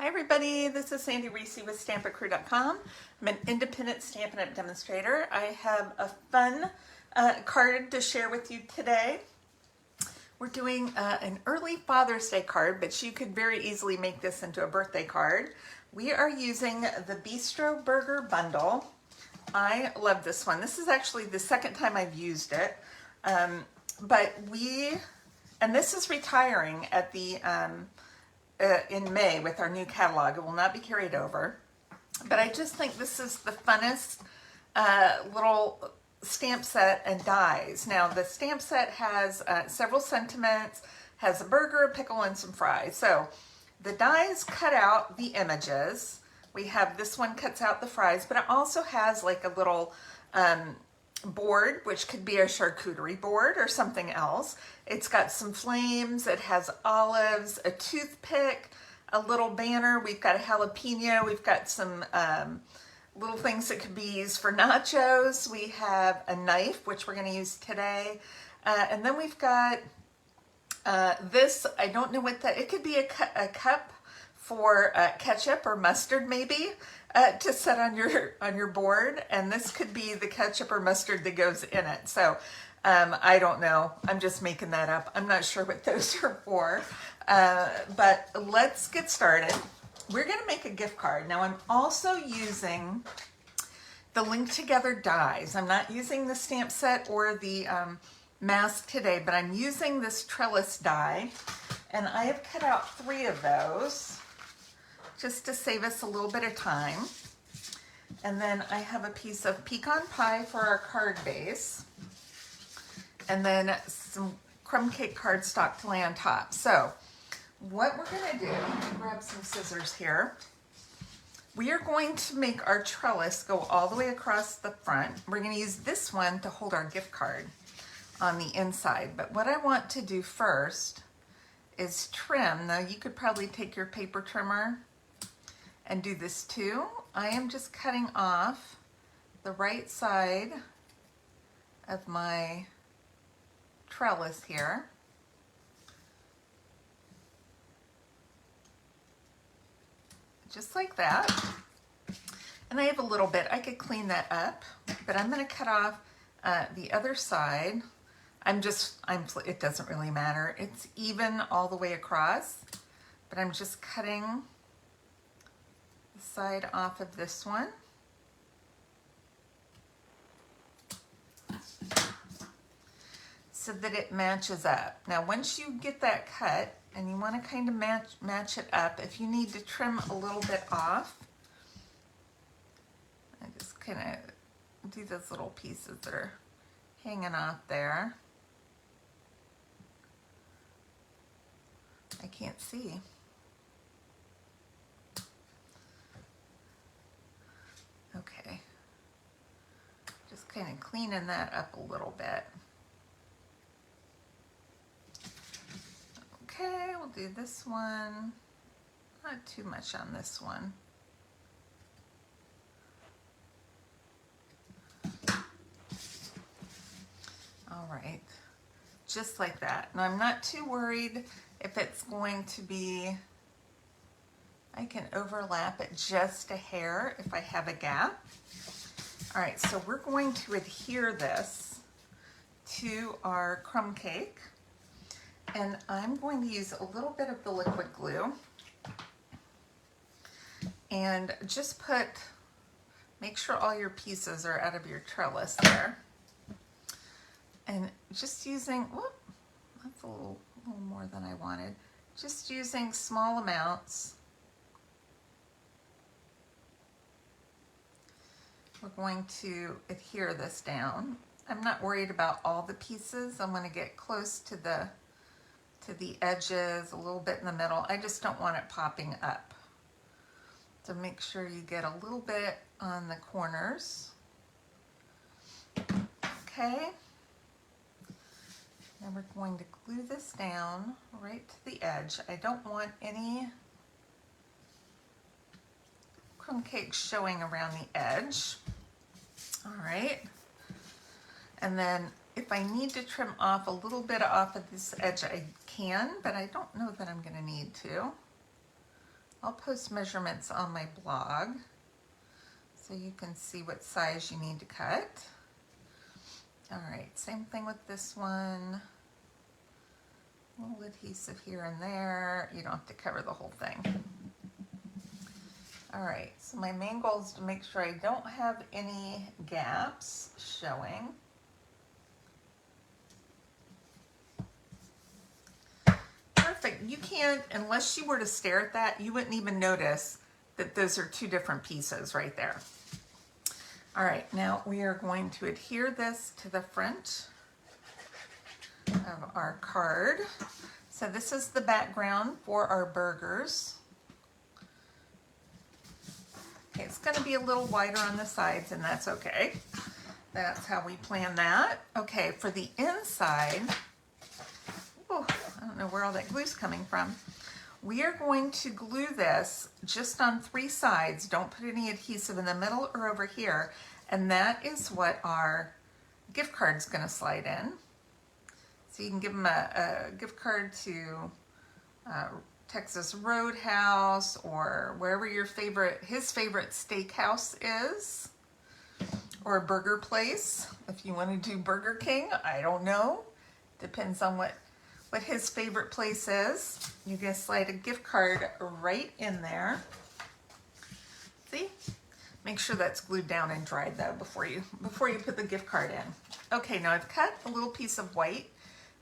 Hi everybody, this is Sandy Reese with StampACrew.com. I'm an independent Stampin' Up! Demonstrator. I have a fun card to share with you today. We're doing an early Father's Day card, but you could very easily make this into a birthday card. We are using the Bistro Burger Bundle. I love this one. This is actually the second time I've used it. And this is retiring at the in May with our new catalog. It will not be carried over, but I just think this is the funnest little stamp set and dies. Now the stamp set has several sentiments, has a burger, a pickle, and some fries. So the dies cut out the images. We have this one cuts out the fries, but it also has like a little board, which could be a charcuterie board or something else. It's got some flames, it has olives, a toothpick, a little banner. We've got a jalapeno, we've got some little things that could be used for nachos. We have a knife, which we're going to use today. And then we've got this, I don't know what that, it could be a cup for ketchup or mustard maybe to set on your board, and this could be the ketchup or mustard that goes in it. So I don't know, I'm just making that up. I'm not sure what those are for, but let's get started. We're gonna make a gift card. Now I'm also using the Link Together dies. I'm not using the stamp set or the mask today, but I'm using this trellis die, and I have cut out 3 of those just to save us a little bit of time. And then I have a piece of pecan pie for our card base, and then some crumb cake cardstock to lay on top. So what we're gonna do, let me grab some scissors here. We are going to make our trellis go all the way across the front. We're gonna use this one to hold our gift card on the inside. But what I want to do first is trim. Now you could probably take your paper trimmer and do this too. I am just cutting off the right side of my trellis here. Just like that. And I have a little bit, I could clean that up, but I'm gonna cut off the other side. It doesn't really matter. It's even all the way across, but I'm just cutting the side off of this one. So that it matches up. Now once you get that cut, and you want to kind of match it up, if you need to trim a little bit off, I just kind of do those little pieces that are hanging off there. I can't see. Okay, just kind of cleaning that up a little bit. Okay, we'll do this one. Not too much on this one. All right, just like that. Now I'm not too worried if it's going to be, I can overlap it just a hair if I have a gap. All right, so we're going to adhere this to our crumb cake. And I'm going to use a little bit of the liquid glue and just make sure all your pieces are out of your trellis there. And just using, whoop, that's a little more than I wanted. Just using small amounts. We're going to adhere this down. I'm not worried about all the pieces. I'm going to get close to the edges, a little bit in the middle. I just don't want it popping up. So make sure you get a little bit on the corners. Okay. Now we're going to glue this down right to the edge. I don't want any crumb cakes showing around the edge. All right. And then if I need to trim off a little bit off of this edge, I can, but I don't know that I'm going to need to. I'll post measurements on my blog so you can see what size you need to cut. All right, same thing with this one. A little adhesive here and there. You don't have to cover the whole thing. All right, so my main goal is to make sure I don't have any gaps showing. Perfect. You can't, unless you were to stare at that, you wouldn't even notice that those are two different pieces right there. All right, now we are going to adhere this to the front of our card. So this is the background for our burgers. Okay, it's going to be a little wider on the sides, and that's okay. That's how we plan that. Okay, for the inside, oh, I don't know where all that glue's coming from. We are going to glue this just on 3 sides. Don't put any adhesive in the middle or over here. And that is what our gift card's going to slide in. So you can give them a gift card to Texas Roadhouse or wherever your his favorite steakhouse is, or a burger place. If you want to do Burger King, I don't know. Depends on what his favorite place is. You can slide a gift card right in there. See? Make sure that's glued down and dried though before you put the gift card in. Okay, now I've cut a little piece of white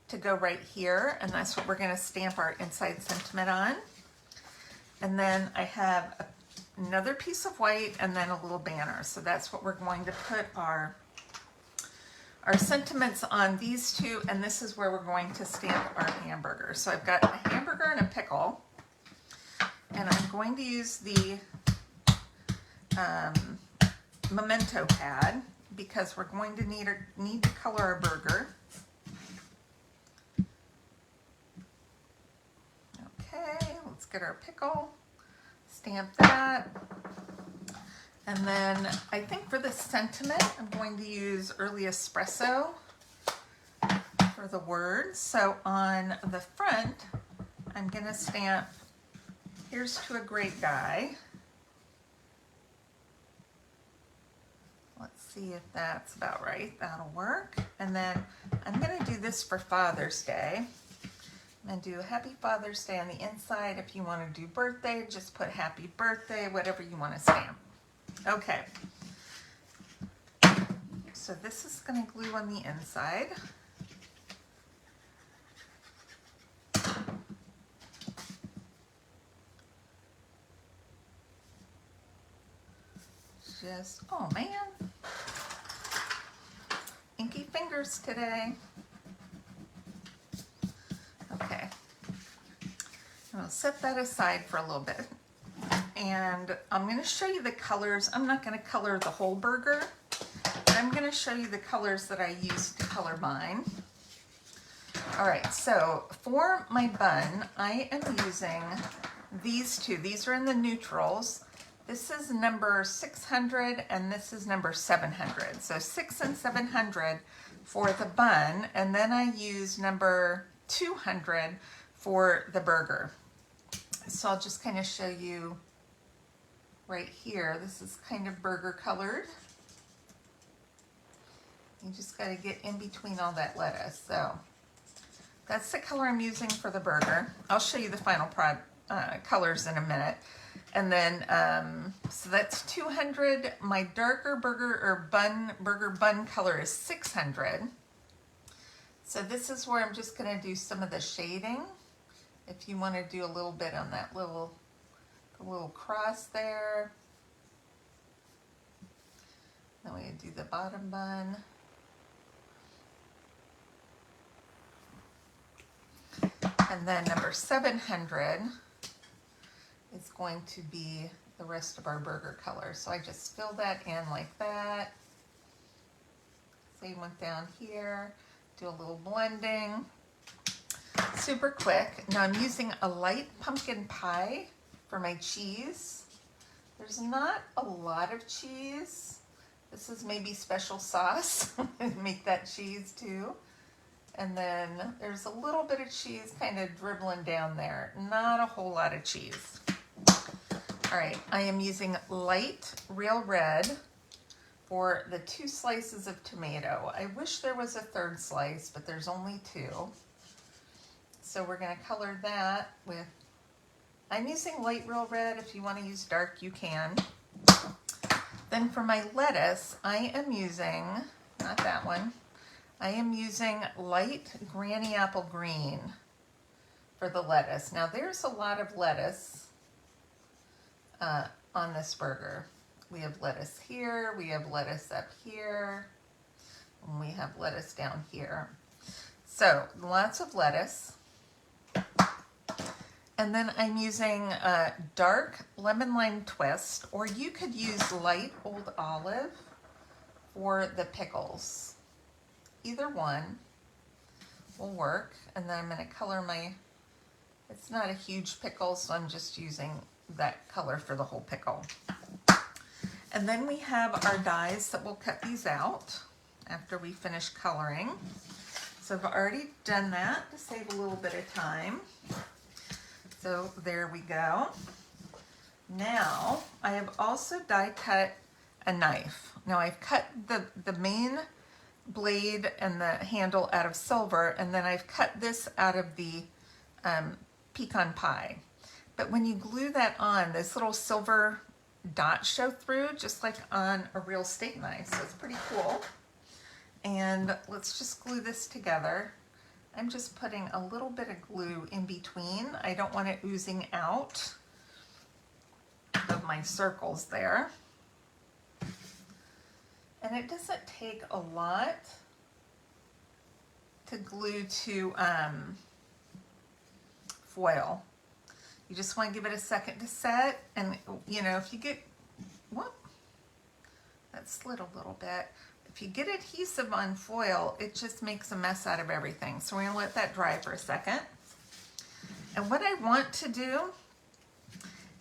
to go right here, and that's what we're going to stamp our inside sentiment on. And then I have another piece of white and then a little banner. So that's what we're going to put our sentiments on, these two, and this is where we're going to stamp our hamburger. So I've got a hamburger and a pickle, and I'm going to use the memento pad because we're going to need to color our burger. Okay, let's get our pickle, stamp that. And then I think for the sentiment, I'm going to use early espresso for the words. So on the front, I'm going to stamp, "Here's to a great guy." Let's see if that's about right. That'll work. And then I'm going to do this for Father's Day. I'm going to do Happy Father's Day on the inside. If you want to do birthday, just put happy birthday, whatever you want to stamp. Okay. So this is going to glue on the inside. Oh man. Inky fingers today. Okay. I'll set that aside for a little bit. And I'm going to show you the colors. I'm not going to color the whole burger. I'm going to show you the colors that I used to color mine. All right, so for my bun, I am using these two. These are in the neutrals. This is number 600 and this is number 700. So 600 and 700 for the bun, and then I use number 200 for the burger. So I'll just kind of show you right here. This is kind of burger colored. You just got to get in between all that lettuce. So that's the color I'm using for the burger. I'll show you the final colors in a minute. And then, so that's 200. My darker burger bun color is 600. So this is where I'm just going to do some of the shading. If you want to do a little bit on that little cross there. Then we do the bottom bun. And then number 700 is going to be the rest of our burger color. So I just fill that in like that. Same one down here. Do a little blending. Super quick. Now I'm using a light pumpkin pie for my cheese. There's not a lot of cheese. This is maybe special sauce. Make that cheese too. And then there's a little bit of cheese kind of dribbling down there. Not a whole lot of cheese. All right, I am using light real red for the 2 slices of tomato. I wish there was a 3rd slice, but there's only 2. So we're going to color that with, I'm using light real red. If you want to use dark, you can. Then for my lettuce, I am using, not that one, I am using light granny apple green for the lettuce. Now there's a lot of lettuce on this burger. We have lettuce here, we have lettuce up here, and we have lettuce down here. So lots of lettuce. And then I'm using dark lemon lime twist, or you could use light old olive for the pickles. Either one will work. And then I'm going to color my, it's not a huge pickle, so I'm just using that color for the whole pickle. And then we have our dies that will cut these out after we finish coloring. So I've already done that to save a little bit of time. So there we go. Now I have also die cut a knife. Now I've cut the main blade and the handle out of silver, and then I've cut this out of the pecan pie. But when you glue that on, those little silver dots show through, just like on a real steak knife. So it's pretty cool. And let's just glue this together. I'm just putting a little bit of glue in between. I don't want it oozing out of my circles there. And it doesn't take a lot to glue to foil. You just want to give it a second to set. And you know, if you get, whoop, that slid a little bit. If you get adhesive on foil, it just makes a mess out of everything. So we're gonna let that dry for a second. And what I want to do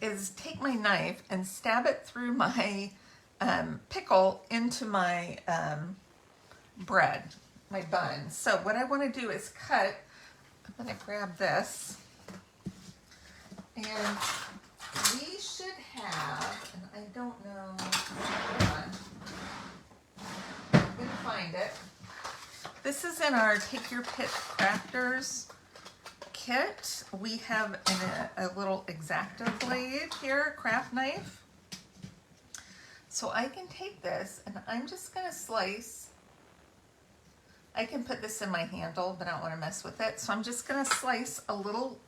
is take my knife and stab it through my pickle into my bread, my bun. So what I wanna do is cut, I'm gonna grab this, and we should have, and I don't know, hold on. Find it. This is in our Take Your Pick Crafters kit. We have a little X-Acto blade here, craft knife. So I can take this and I'm just going to slice. I can put this in my handle, but I don't want to mess with it. So I'm just going to slice a little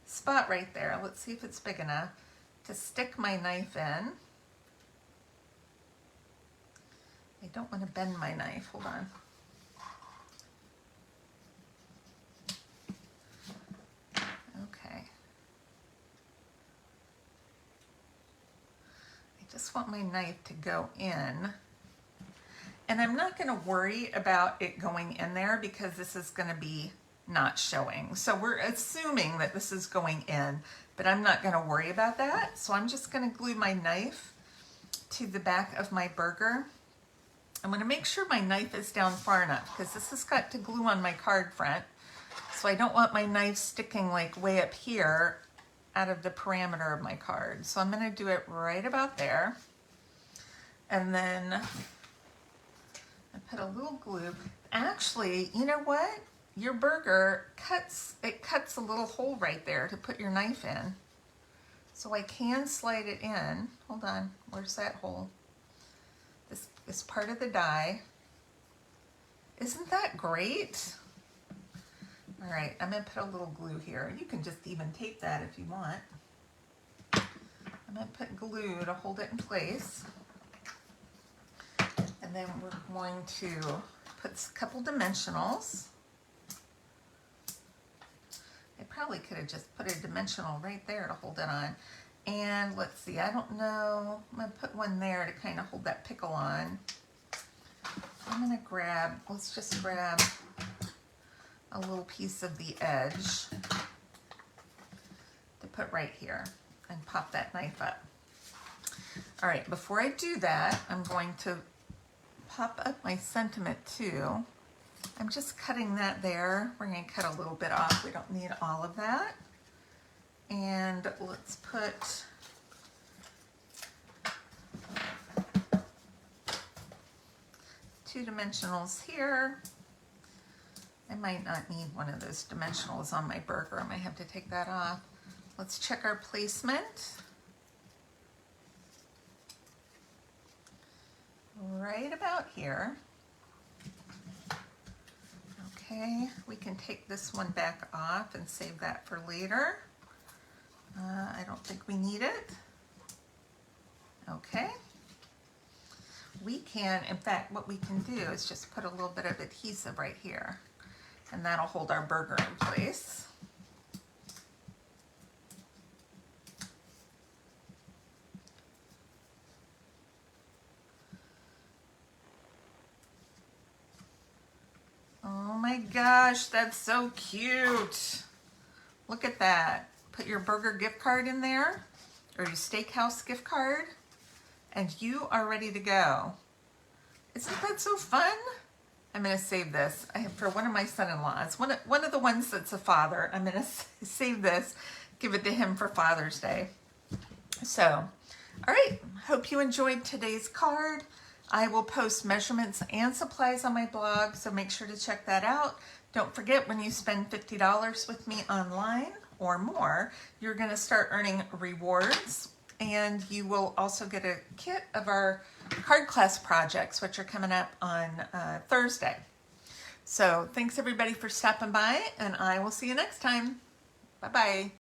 spot right there. Let's see if it's big enough to stick my knife in. I don't want to bend my knife. Hold on. Okay. I just want my knife to go in. And I'm not going to worry about it going in there because this is going to be not showing. So we're assuming that this is going in, but I'm not going to worry about that. So I'm just going to glue my knife to the back of my burger. I'm going to make sure my knife is down far enough because this has got to glue on my card front. So I don't want my knife sticking like way up here out of the parameter of my card. So I'm going to do it right about there. And then I put a little glue. Actually, you know what? Your burger cuts a little hole right there to put your knife in. So I can slide it in. Hold on, where's that hole? This is part of the die. Isn't that great? All right, I'm gonna put a little glue here. You can just even tape that if you want. I'm gonna put glue to hold it in place. And then we're going to put a couple dimensionals. I probably could have just put a dimensional right there to hold it on. And let's see, I don't know, I'm gonna put one there to kind of hold that pickle on. I'm gonna grab, let's just grab a little piece of the edge to put right here and pop that knife up. All right, before I do that, I'm going to pop up my sentiment too. I'm just cutting that there. We're gonna cut a little bit off. We don't need all of that. And let's put two dimensionals here. I might not need one of those dimensionals on my burger. I might have to take that off. Let's check our placement. Right about here. Okay, we can take this one back off and save that for later. I don't think we need it. Okay. We can, in fact, what we can do is just put a little bit of adhesive right here, and that'll hold our burger in place. Oh my gosh, that's so cute. Look at that. Put your burger gift card in there, or your steakhouse gift card, and you are ready to go. Isn't that so fun? I'm going to save this for one of my son-in-laws, one of the ones that's a father. I'm going to save this, give it to him for Father's Day. So, all right, hope you enjoyed today's card. I will post measurements and supplies on my blog, so make sure to check that out. Don't forget, when you spend $50 with me online or more, you're going to start earning rewards, and you will also get a kit of our card class projects, which are coming up on Thursday. So thanks everybody for stopping by, and I will see you next time. Bye-bye.